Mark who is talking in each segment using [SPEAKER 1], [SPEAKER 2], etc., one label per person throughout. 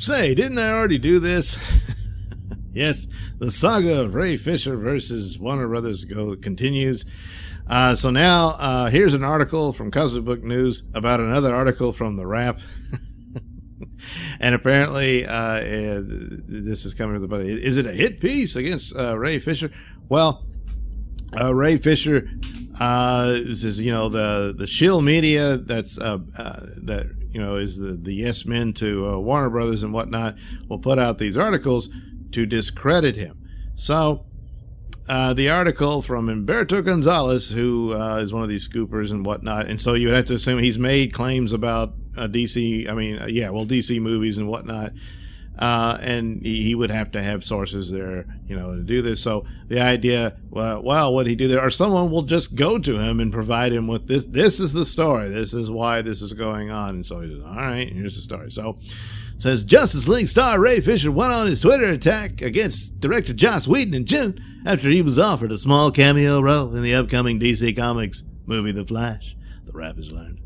[SPEAKER 1] Say, didn't I already do this? Yes, the saga of Ray Fisher versus Warner Brothers continues. So now here's an article from Cosmic Book News about another article from The Wrap. And apparently this is coming to the... Is it a hit piece against Ray Fisher? Well, Ray Fisher is, the shill media that's that is the yes men to Warner Brothers and whatnot will put out these articles to discredit him. So the article from Humberto Gonzalez, who is one of these scoopers and whatnot, and so you would have to assume he's made claims about DC. DC movies and whatnot. And he would have to have sources there, to do this. So the idea, well, what he do there, or someone will just go to him and provide him with this. This is the story. This is why this is going on. And so he says, all right, here's the story. So it says Justice League star Ray Fisher went on his Twitter attack against director Joss Whedon in June after he was offered a small cameo role in the upcoming DC Comics movie The Flash. The Wrap has learned.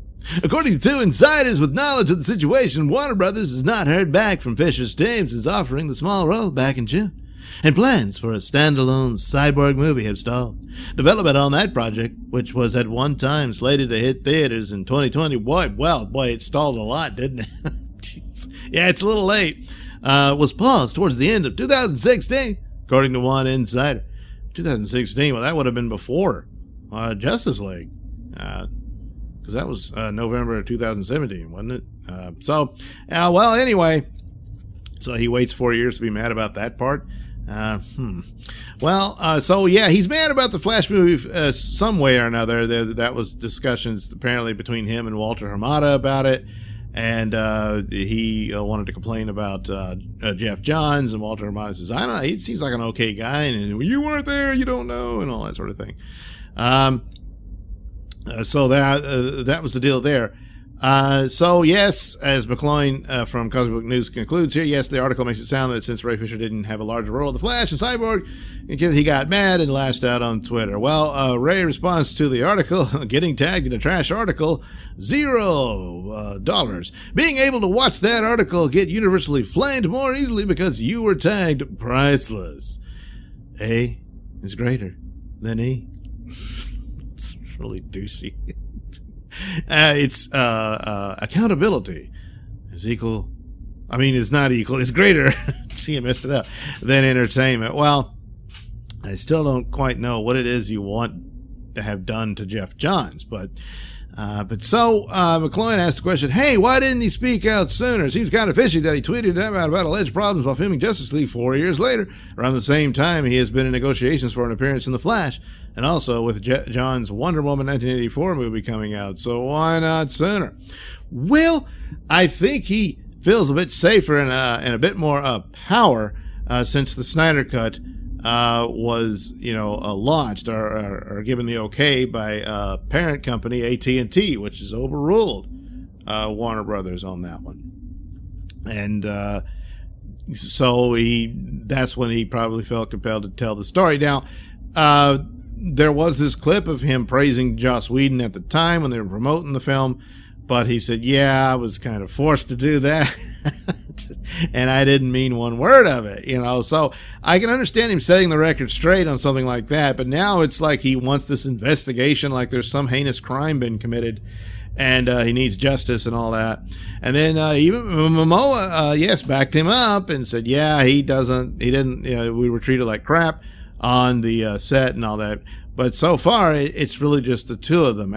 [SPEAKER 1] According to two insiders with knowledge of the situation, Warner Brothers has not heard back from Fisher's team since offering the small role back in June, and plans for a standalone Cyborg movie have stalled. Development on that project, which was at one time slated to hit theaters in 2020, boy, it stalled a lot, didn't it? Yeah, it's a little late. Was paused towards the end of 2016, according to one insider. 2016, well, that would have been before Justice League. Because that was November of 2017, wasn't it? Anyway, so he waits 4 years to be mad about that part. He's mad about the Flash movie some way or another. That was discussions apparently between him and Walter Hamada about it, and he wanted to complain about Jeff Johns, and Walter Hamada says, "I know he seems like an okay guy, and you weren't there, you don't know," and all that sort of thing. So that was the deal there. So yes, as McCloin from Cosmic Book News concludes here, yes, the article makes it sound that since Ray Fisher didn't have a larger role in The Flash and Cyborg, he got mad and lashed out on Twitter. Well, Ray responds to the article, getting tagged in a trash article, $0. Being able to watch that article get universally flamed more easily because you were tagged, priceless. A is greater than E. It's really douchey. It's accountability is equal. I mean, it's not equal. It's greater. See, I messed it up. Than entertainment. Well, I still don't quite know what it is you want to have done to Jeff Johns, but McCloin asked the question, hey, why didn't he speak out sooner? It seems kind of fishy that he tweeted about alleged problems while filming Justice League 4 years later. Around the same time, he has been in negotiations for an appearance in The Flash, and also with John's Wonder Woman 1984 movie coming out, so why not sooner? Well, I think he feels a bit safer and a bit more power since the Snyder Cut was, launched or given the okay by parent company AT&T, which has overruled Warner Brothers on that one. And so that's when he probably felt compelled to tell the story. Now, there was this clip of him praising Joss Whedon at the time when they were promoting the film, but he said, yeah, I was kind of forced to do that. And I didn't mean one word of it, so I can understand him setting the record straight on something like that, but now it's like he wants this investigation, like there's some heinous crime been committed, and he needs justice and all that. And then even Momoa, yes, backed him up and said, yeah, we were treated like crap on the set and all that. But so far, it's really just the two of them.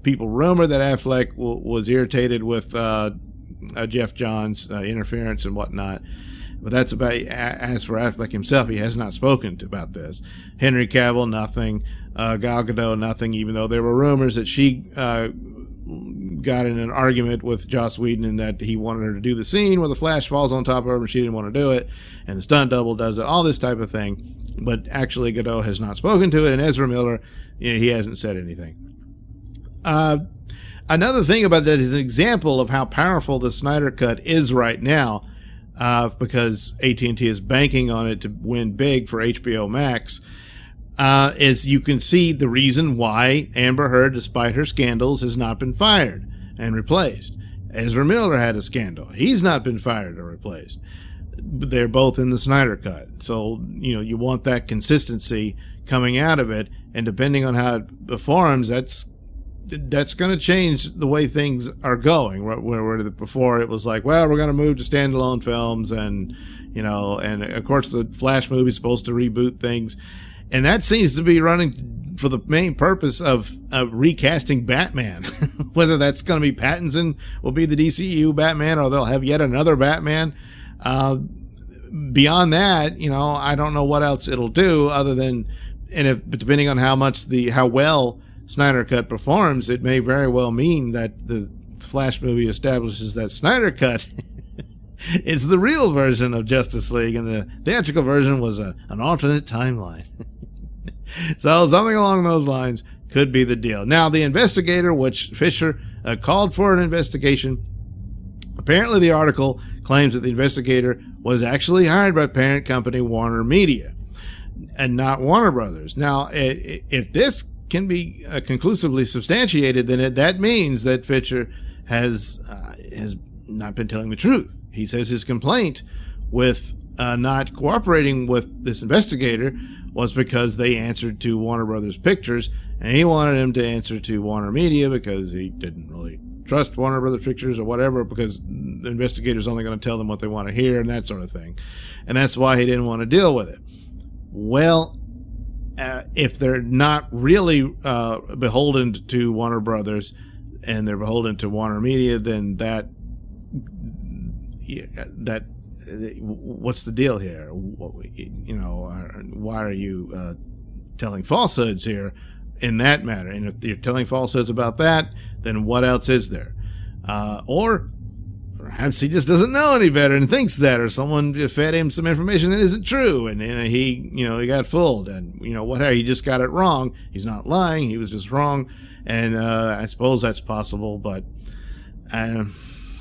[SPEAKER 1] People rumor that Affleck was irritated with Jeff Johns' interference and whatnot. But that's about, as for Affleck himself, he has not spoken about this. Henry Cavill, nothing. Gal Gadot, nothing, even though there were rumors that she got in an argument with Joss Whedon and that he wanted her to do the scene where the Flash falls on top of her and she didn't want to do it. And the stunt double does it, all this type of thing. But actually, Gadot has not spoken to it. And Ezra Miller, he hasn't said anything. Another thing about that is an example of how powerful the Snyder Cut is right now, because AT&T is banking on it to win big for HBO Max, is you can see the reason why Amber Heard, despite her scandals, has not been fired and replaced. Ezra Miller had a scandal. He's not been fired or replaced. They're both in the Snyder Cut. So, you want that consistency coming out of it, and depending on how it performs, that's going to change the way things are going. Where before it was like, well, we're going to move to standalone films, and and of course the Flash movie is supposed to reboot things, and that seems to be running for the main purpose of recasting Batman. Whether that's going to be Pattinson will be the DCU Batman, or they'll have yet another Batman. Beyond that, I don't know what else it'll do other than, depending on how well Snyder Cut performs, it may very well mean that the Flash movie establishes that Snyder Cut is the real version of Justice League, and the theatrical version was an alternate timeline. So something along those lines could be the deal. Now, the investigator, which Fisher called for an investigation. Apparently, the article claims that the investigator was actually hired by parent company Warner Media and not Warner Brothers. Now, if this can be conclusively substantiated, then that means that Fisher has not been telling the truth. He says his complaint with not cooperating with this investigator was because they answered to Warner Brothers Pictures, and he wanted him to answer to Warner Media because he didn't really trust Warner Brothers Pictures or whatever, because the investigator's only going to tell them what they want to hear and that sort of thing. And that's why he didn't want to deal with it. Well, if they're not really beholden to Warner Brothers and they're beholden to Warner Media, then what's the deal here? Why are you telling falsehoods here in that matter? And if you're telling falsehoods about that, then what else is there? Or perhaps he just doesn't know any better and thinks that, or someone fed him some information that isn't true, and he got fooled, and whatever, he just got it wrong. He's not lying, he was just wrong, and I suppose that's possible, but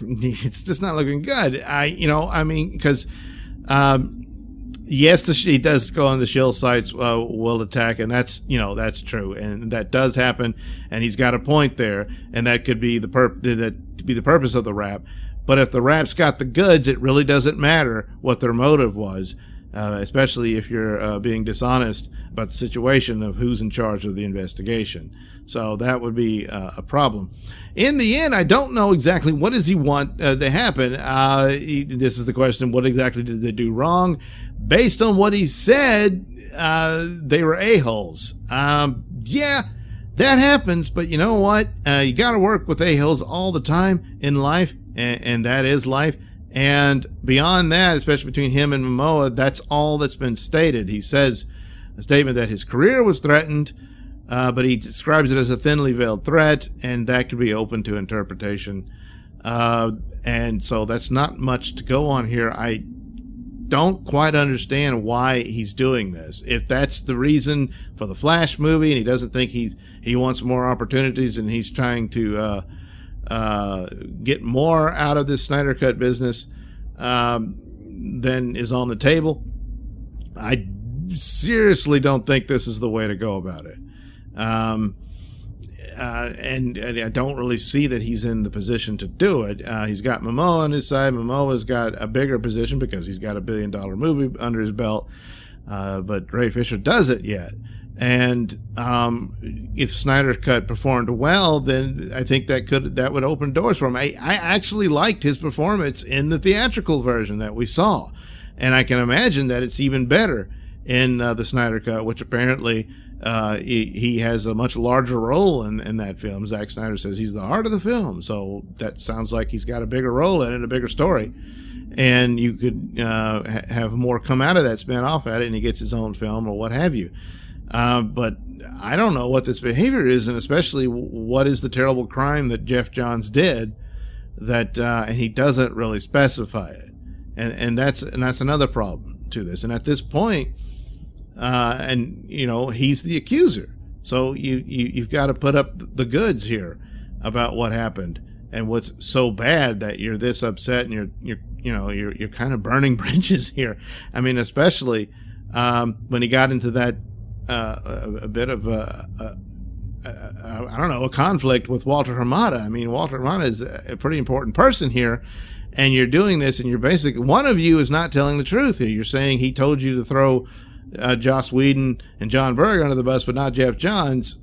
[SPEAKER 1] it's just not looking good. Because yes, he does go on the shill sites, will attack, and that's true, and that does happen, and he's got a point there, and that could be the purpose of the rap. But if the rap's got the goods, it really doesn't matter what their motive was, especially if you're being dishonest about the situation of who's in charge of the investigation. So that would be a problem. In the end, I don't know exactly what does he want to happen. This is the question: what exactly did they do wrong? Based on what he said, they were a-holes. Yeah, that happens, but you know what? You got to work with a-holes all the time in life, and that is life. And beyond that, especially between him and Momoa, that's all that's been stated. He says a statement that his career was threatened, but he describes it as a thinly veiled threat, and that could be open to interpretation. And so that's not much to go on here. I don't quite understand why he's doing this. If that's the reason for the Flash movie, and he doesn't think he wants more opportunities, and he's trying to get more out of this Snyder Cut business than is on the table, I seriously don't think this is the way to go about it. And I don't really see that he's in the position to do it. He's got Momoa on his side. Momoa's got a bigger position because he's got a $1 billion movie under his belt, but Ray Fisher doesn't yet. And if Snyder Cut performed well, then I think that would open doors for him. I actually liked his performance in the theatrical version that we saw, and I can imagine that it's even better in the Snyder Cut, which apparently he has a much larger role in that film. Zack Snyder says he's the heart of the film, so that sounds like he's got a bigger role in it, a bigger story, and you could have more come out of that, spin off at it, and he gets his own film or what have you. But I don't know what this behavior is, and especially what is the terrible crime that Jeff Johns did, and he doesn't really specify it, and that's another problem to this. And at this point, he's the accuser, so you've got to put up the goods here about what happened and what's so bad that you're this upset, and you're kind of burning bridges here. I mean, especially when he got into that. A bit of I don't know, a conflict with Walter Hamada. I mean, Walter Hamada is a pretty important person here, and you're doing this, and you're basically, one of you is not telling the truth here. You're saying he told you to throw Joss Whedon and John Berg under the bus, but not Jeff Johns.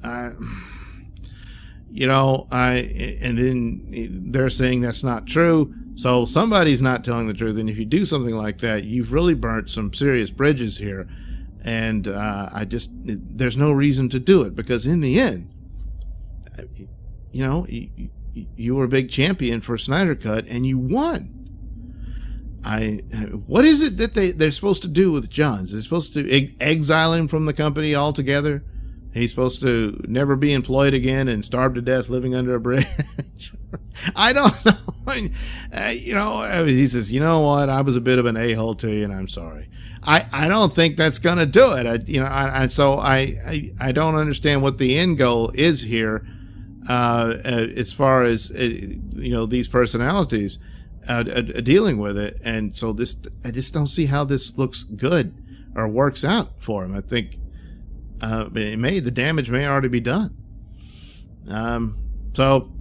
[SPEAKER 1] You know, and then they're saying that's not true. So somebody's not telling the truth. And if you do something like that, you've really burnt some serious bridges here. And there's no reason to do it, because in the end, you know, you were a big champion for Snyder Cut and you won. What is it that they're supposed to do with Johns? They're supposed to exile him from the company altogether? He's supposed to never be employed again and starve to death living under a bridge? I don't know. You know, he says, you know what? I was a bit of an a-hole to you, and I'm sorry. I don't think that's going to do it. So I don't understand what the end goal is here, as far as, you know, these personalities dealing with it. And so I just don't see how this looks good or works out for him. I think the damage may already be done. So,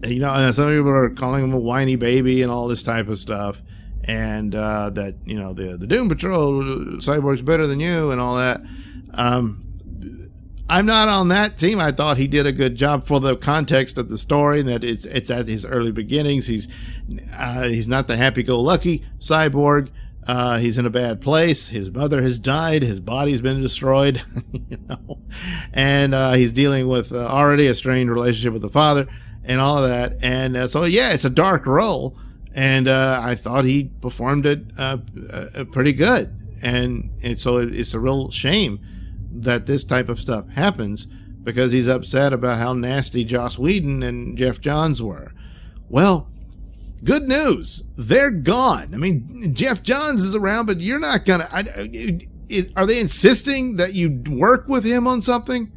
[SPEAKER 1] you know, some people are calling him a whiny baby and all this type of stuff, and that, you know, the Doom Patrol, Cyborg's better than you and all that. I'm not on that team. I thought he did a good job for the context of the story, that it's at his early beginnings. He's not the happy-go-lucky Cyborg. He's in a bad place. His mother has died. His body's been destroyed, you know, and he's dealing with already a strained relationship with the father and all of that. And so, yeah, it's a dark role, and I thought he performed it pretty good. And so it's a real shame that this type of stuff happens, because he's upset about how nasty Joss Whedon and Jeff Johns were. Well, good news. They're gone. I mean, Jeff Johns is around, but you're not going to... Are they insisting that you work with him on something?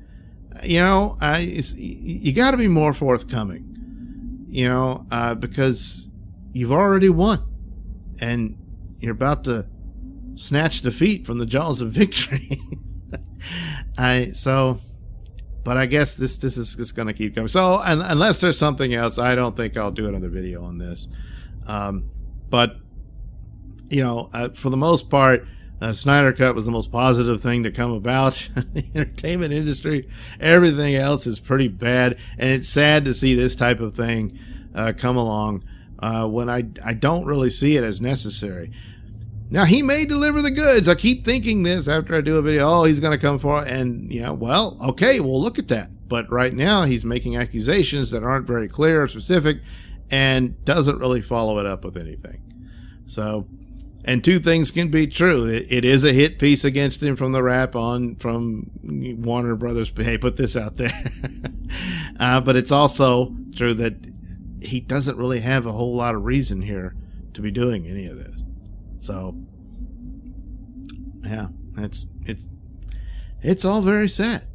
[SPEAKER 1] You know, you got to be more forthcoming, you know, because you've already won, and you're about to snatch defeat from the jaws of victory. But I guess this is just going to keep coming. So unless there's something else, I don't think I'll do another video on this. But, you know, for the most part, Snyder Cut was the most positive thing to come about the entertainment industry. Everything else is pretty bad, and it's sad to see this type of thing come along when I don't really see it as necessary. Now, he may deliver the goods. I keep thinking this after I do a video. Oh, he's going to come for it. And, yeah, well, okay, we'll look at that. But right now, he's making accusations that aren't very clear or specific, and doesn't really follow it up with anything. So, and two things can be true. It is a hit piece against him from the rap from Warner Brothers. Hey, put this out there. But it's also true that he doesn't really have a whole lot of reason here to be doing any of this. So, yeah, it's all very sad,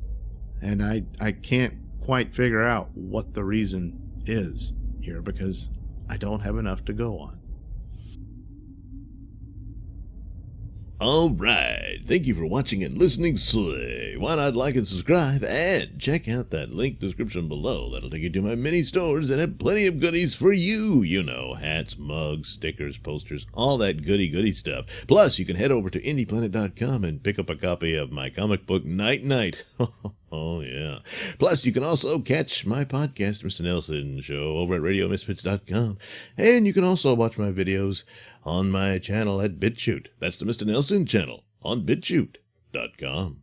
[SPEAKER 1] and I can't quite figure out what the reason is here, because I don't have enough to go on.
[SPEAKER 2] Alright, thank you for watching and listening. Why not like and subscribe, and check out that link description below. That'll take you to my mini stores and have plenty of goodies for you. You know, hats, mugs, stickers, posters, all that goody stuff. Plus, you can head over to indieplanet.com and pick up a copy of my comic book Night Night. Oh, yeah. Plus, you can also catch my podcast, Mr Nailsin Show, over at RadioMisfits.com. And you can also watch my videos on my channel at BitChute. That's the Mr Nailsin channel on BitChute.com.